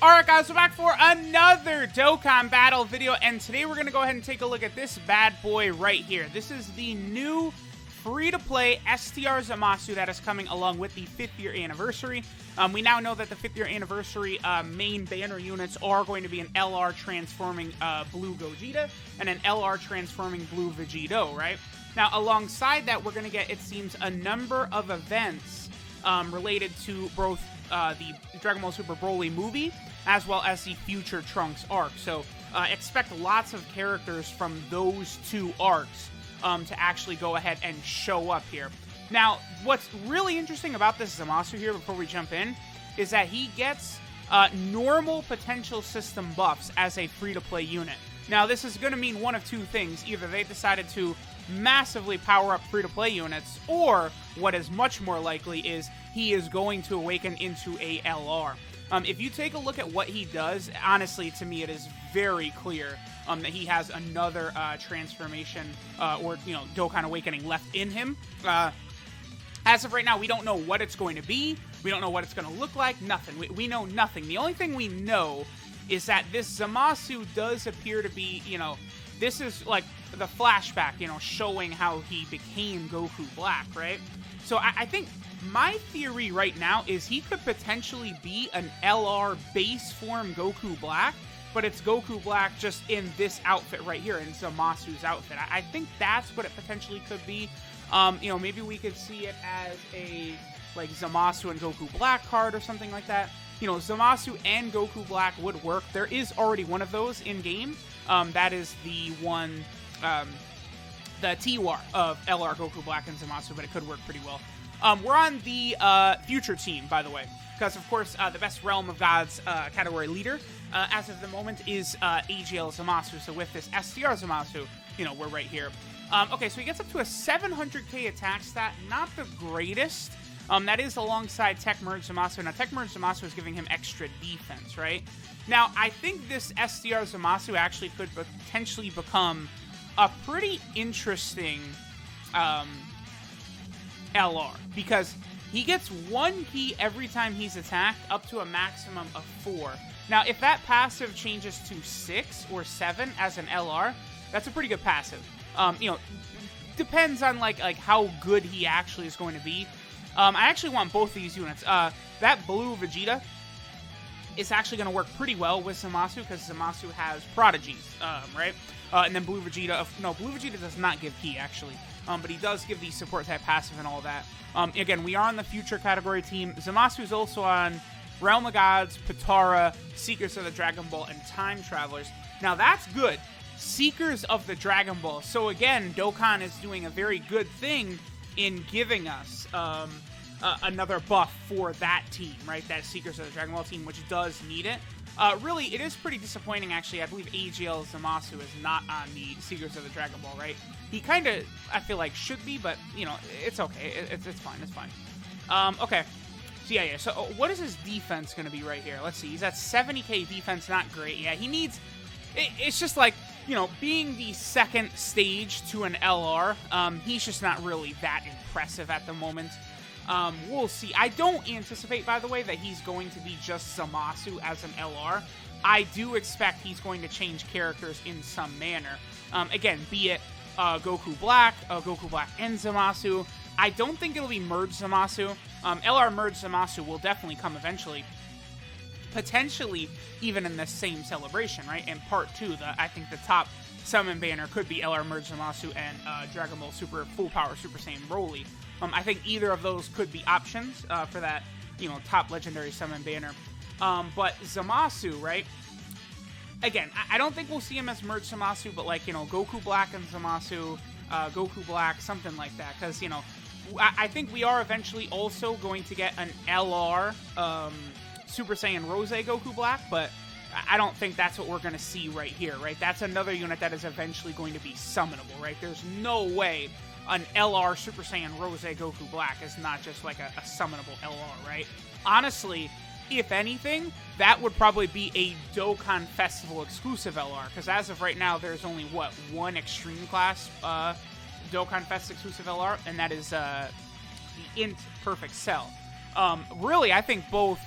Alright guys, we're back for another Dokkan battle video, and today we're going to go ahead and take a look at this bad boy right here. This is the new free-to-play STR ZAMASU that is coming along with the 5th year anniversary. We now know that the 5th year anniversary main banner units are going to be an LR transforming blue Gogeta and an LR transforming blue Vegito, right? Now, alongside that, we're going to get, it seems, a number of events related to both the Dragon Ball Super Broly movie as well as the future Trunks arc. So expect lots of characters from those two arcs to actually go ahead and show up here. Now, what's really interesting about this ZAMASU here, before we jump in, is that he gets normal potential system buffs as a free-to-play unit. Now, this is going to mean one of two things. Either they decided to massively power up free-to-play units, or what is much more likely is he is going to awaken into a LR. If you take a look at what he does, honestly, to me, it is very clear that he has another transformation or, you know, Dokkan Awakening left in him. As of right now, we don't know what it's going to be. We don't know what it's going to look like. Nothing. We know nothing. The only thing we know is that this ZAMASU does appear to be, you know, this is like the flashback, you know, showing how he became Goku Black, right? So I think my theory right now is he could potentially be an LR base form Goku Black, but it's Goku Black just in this outfit right here, in ZAMASU's outfit. I think that's what it potentially could be. You know, maybe we could see it as a, like, ZAMASU and Goku Black card or something like that. You know, ZAMASU and Goku Black would work. There is already one of those in-game. That is the one, the T-War of LR Goku Black and ZAMASU, but it could work pretty well. We're on the future team, by the way, because, of course, the best Realm of Gods category leader, as of the moment, is AGL ZAMASU. So with this STR ZAMASU, you know, we're right here. Okay, so he gets up to a 700k attack stat, not the greatest. That is alongside Tech Merge ZAMASU. Now, Tech Merge ZAMASU is giving him extra defense, right? Now, I think this STR ZAMASU actually could potentially become a pretty interesting LR, because he gets 1 key every time he's attacked, up to a maximum of 4. Now, if that passive changes to 6 or 7 as an LR, that's a pretty good passive. You know, depends on like how good he actually is going to be. I actually want both of these units. That blue Vegeta is actually going to work pretty well with ZAMASU, because ZAMASU has prodigies, right? And then blue Vegeta, no, blue Vegeta does not give key, actually. But he does give the support type passive and all that. Again, we are on the future category team. ZAMASU is also on Realm of Gods, Potara, Seekers of the Dragon Ball, and Time Travelers. Now, that's good. Seekers of the Dragon Ball. So again, Dokkan is doing a very good thing in giving us another buff for that team, right? That Seekers of the Dragon Ball team, which does need it. Really, it is pretty disappointing, actually. I believe AGL ZAMASU is not on the Seekers of the Dragon Ball, right? He kind of, I feel like, should be, but, you know, it's okay. It's fine. It's fine. Okay. So, yeah. So, what is his defense going to be right here? Let's see. He's at 70k defense. Not great. Yeah, he needs... It's just like, you know, being the second stage to an LR, he's just not really that impressive at the moment. We'll see. I don't anticipate, by the way, that he's going to be just ZAMASU as an LR. I do expect he's going to change characters in some manner. Again, be it Goku Black and ZAMASU. I don't think it'll be Merge ZAMASU. LR Merge ZAMASU will definitely come eventually. Potentially even in the same celebration, right? In part 2, I think the top summon banner could be LR Merge ZAMASU and Dragon Ball Super Full Power Super Saiyan Broly. I think either of those could be options for that, you know, top legendary summon banner. But ZAMASU, right? Again, I don't think we'll see him as Merge ZAMASU, but like, you know, Goku Black and ZAMASU, Goku Black, something like that. Because, you know, I think we are eventually also going to get an LR Super Saiyan Rose Goku Black, but I don't think that's what we're going to see right here, right? That's another unit that is eventually going to be summonable, right? There's no way an LR Super Saiyan Rose Goku Black is not just like a summonable LR, right? Honestly, if anything, that would probably be a Dokkan Festival exclusive LR, because as of right now, there's only, what, one Extreme Class Dokkan Fest exclusive LR, and that is the Int Perfect Cell. Really, I think both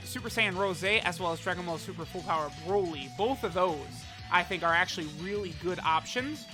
Super Saiyan Rose, as well as Dragon Ball Super Full Power Broly. Both of those, I think, are actually really good options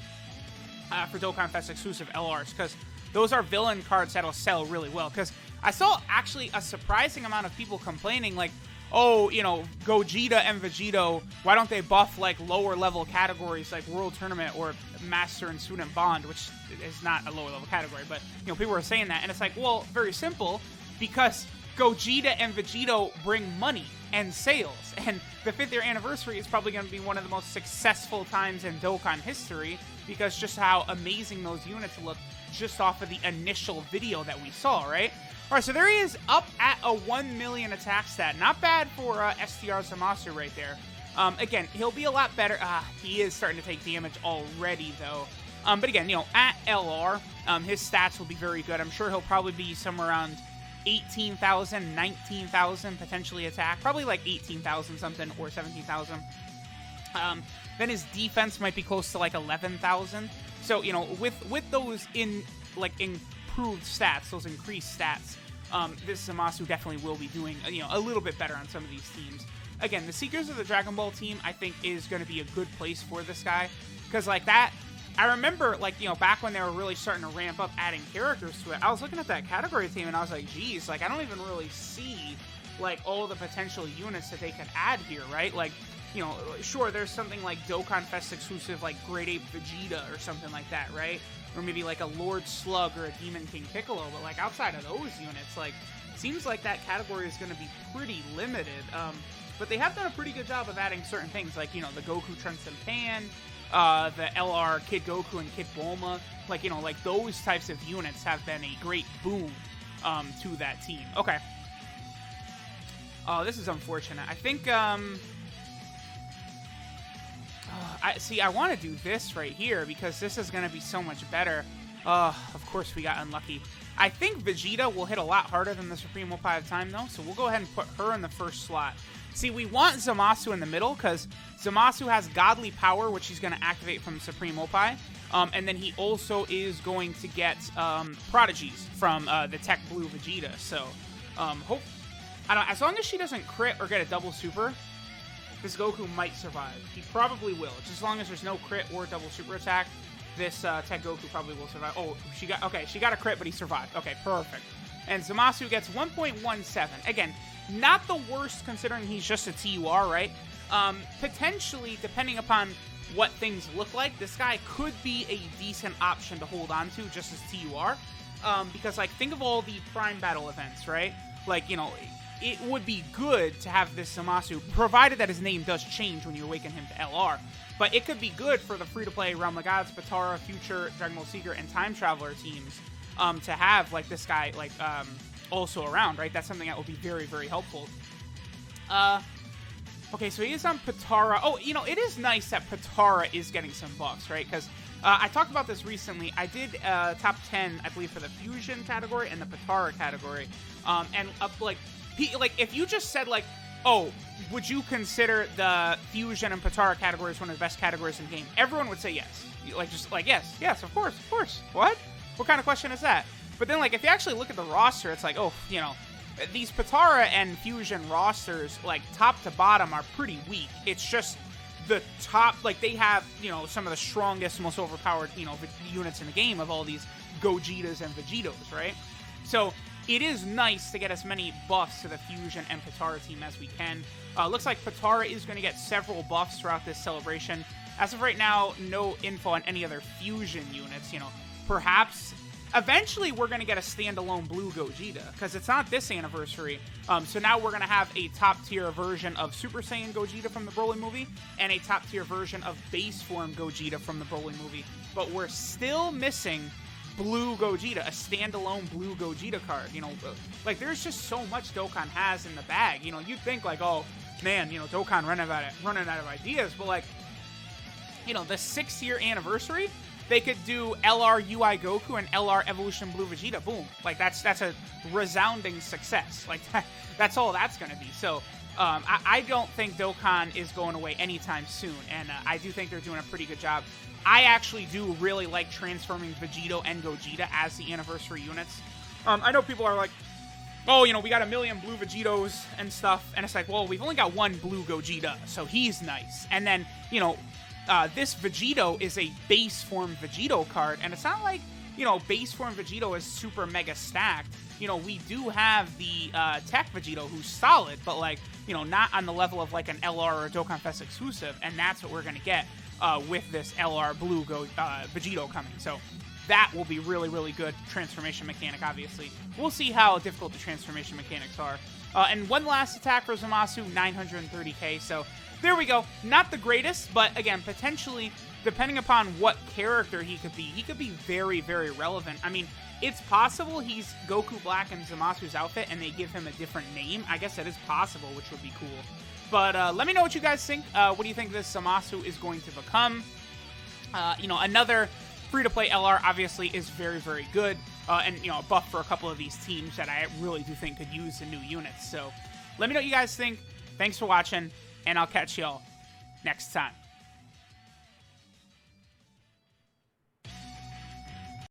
for Dokkan Fest exclusive LRs, because those are villain cards that'll sell really well. Because I saw actually a surprising amount of people complaining, like, oh, you know, Gogeta and Vegito, why don't they buff, like, lower level categories like World Tournament or Master and Student Bond, which is not a lower level category, but, you know, people were saying that, and it's like, well, very simple, because Gogeta and Vegito bring money and sales, and the 5th year anniversary is probably going to be one of the most successful times in Dokkan history, because just how amazing those units look just off of the initial video that we saw, right? Alright, so there he is, up at a 1 million attack stat. Not bad for STR ZAMASU right there. Again, he'll be a lot better. He is starting to take damage already, though. But again, you know, at LR, his stats will be very good. I'm sure he'll probably be somewhere around 18,000, 19,000 potentially attack. Probably like 18,000 something or 17,000. Then his defense might be close to like 11,000. So, you know, with those improved stats, those increased stats, this Zamasu definitely will be doing, you know, a little bit better on some of these teams. Again, the Seekers of the Dragon Ball team, I think, is going to be a good place for this guy. Because, like, that, I remember, like, you know, back when they were really starting to ramp up adding characters to it, I was looking at that category team and I was like, geez, like, I don't even really see, like, all the potential units that they could add here, right? Like, you know, sure, there's something like Dokkan Fest exclusive, like Great Ape Vegeta or something like that, right? Or maybe like a Lord Slug or a Demon King Piccolo, but like outside of those units, like, seems like that category is going to be pretty limited. But they have done a pretty good job of adding certain things, like, you know, the Goku Trunks and Pan, the LR Kid Goku and Kid Bulma, like, you know, like those types of units have been a great boon to that team. Okay. Oh, this is unfortunate. I think, I want to do this right here because this is going to be so much better. Of course we got unlucky. I think Vegeta will hit a lot harder than the Supreme Oppai of Time, though, so we'll go ahead and put her in the first slot. See, we want Zamasu in the middle because Zamasu has Godly Power, which he's going to activate from Supreme Oppai, and then he also is going to get Prodigies from the Tech Blue Vegeta. So, as long as she doesn't crit or get a double super, this Goku might survive. He probably will. Just as long as there's no crit or double super attack, this Tech Goku probably will survive. Oh, she got a crit, but he survived. Okay, perfect. And Zamasu gets 1.17. Again, not the worst considering he's just a TUR, right? Potentially, depending upon what things look like, this guy could be a decent option to hold on to just as TUR. Because, like, think of all the Prime Battle events, right? Like, you know, it would be good to have this Zamasu, provided that his name does change when you awaken him to LR. But it could be good for the free-to-play Realm of Gods, Potara, Future, Dragon Ball Seeker, and Time Traveler teams to have, like, this guy, like, also around, right? That's something that would be very, very helpful. Okay, so he is on Potara. Oh, you know, it is nice that Potara is getting some buffs, right? Because I talked about this recently. I did top 10, I believe, for the Fusion category and the Potara category. And, like, if you just said, like, oh, would you consider the Fusion and Potara categories one of the best categories in the game? Everyone would say yes. Like, just like, yes, of course. What? What kind of question is that? But then, like, if you actually look at the roster, it's like, oh, you know, these Potara and Fusion rosters, like, top to bottom are pretty weak. It's just the top, like, they have, you know, some of the strongest, most overpowered, you know, units in the game of all these Gogetas and Vegetos, right? So it is nice to get as many buffs to the Fusion and Potara team as we can. Looks like Potara is going to get several buffs throughout this celebration. As of right now, no info on any other Fusion units. You know, perhaps eventually we're going to get a standalone Blue Gogeta, because it's not this anniversary. So now we're going to have a top-tier version of Super Saiyan Gogeta from the Broly movie, and a top-tier version of Base Form Gogeta from the Broly movie. But we're still missing Blue Gogeta, a standalone Blue Gogeta card. You know, like, there's just so much Dokkan has in the bag. You know, you'd think, like, oh, man, you know, Dokkan running out of ideas, but, like, you know, the 6-year anniversary, they could do LR UI Goku and LR Evolution Blue Vegeta. Boom. Like, that's a resounding success. Like, that's all that's going to be. So, I don't think Dokkan is going away anytime soon, and I do think they're doing a pretty good job. I actually do really like transforming Vegito and Gogeta as the anniversary units. I know people are like, oh, you know, we got a million blue Vegetos and stuff. And it's like, well, we've only got one blue Gogeta, so he's nice. And then, you know, this Vegeto is a base form Vegeto card, and it's not like, you know, base form Vegeto is super mega stacked. You know, we do have the Tech Vegeto, who's solid, but, like, you know, not on the level of, like, an LR or a Dokkan Fest exclusive, and that's what we're going to get with this LR Blue Vegeto coming. So that will be really, really good transformation mechanic, obviously. We'll see how difficult the transformation mechanics are. And one last attack for Zamasu, 930k, so there we go. Not the greatest, but, again, potentially, depending upon what character he could be very, very relevant. I mean, it's possible he's Goku Black in Zamasu's outfit and they give him a different name. I guess that is possible, which would be cool. But let me know what you guys think. What do you think this Zamasu is going to become? You know, another free-to-play LR obviously is very, very good. And, you know, a buff for a couple of these teams that I really do think could use the new units. So let me know what you guys think. Thanks for watching, and I'll catch y'all next time.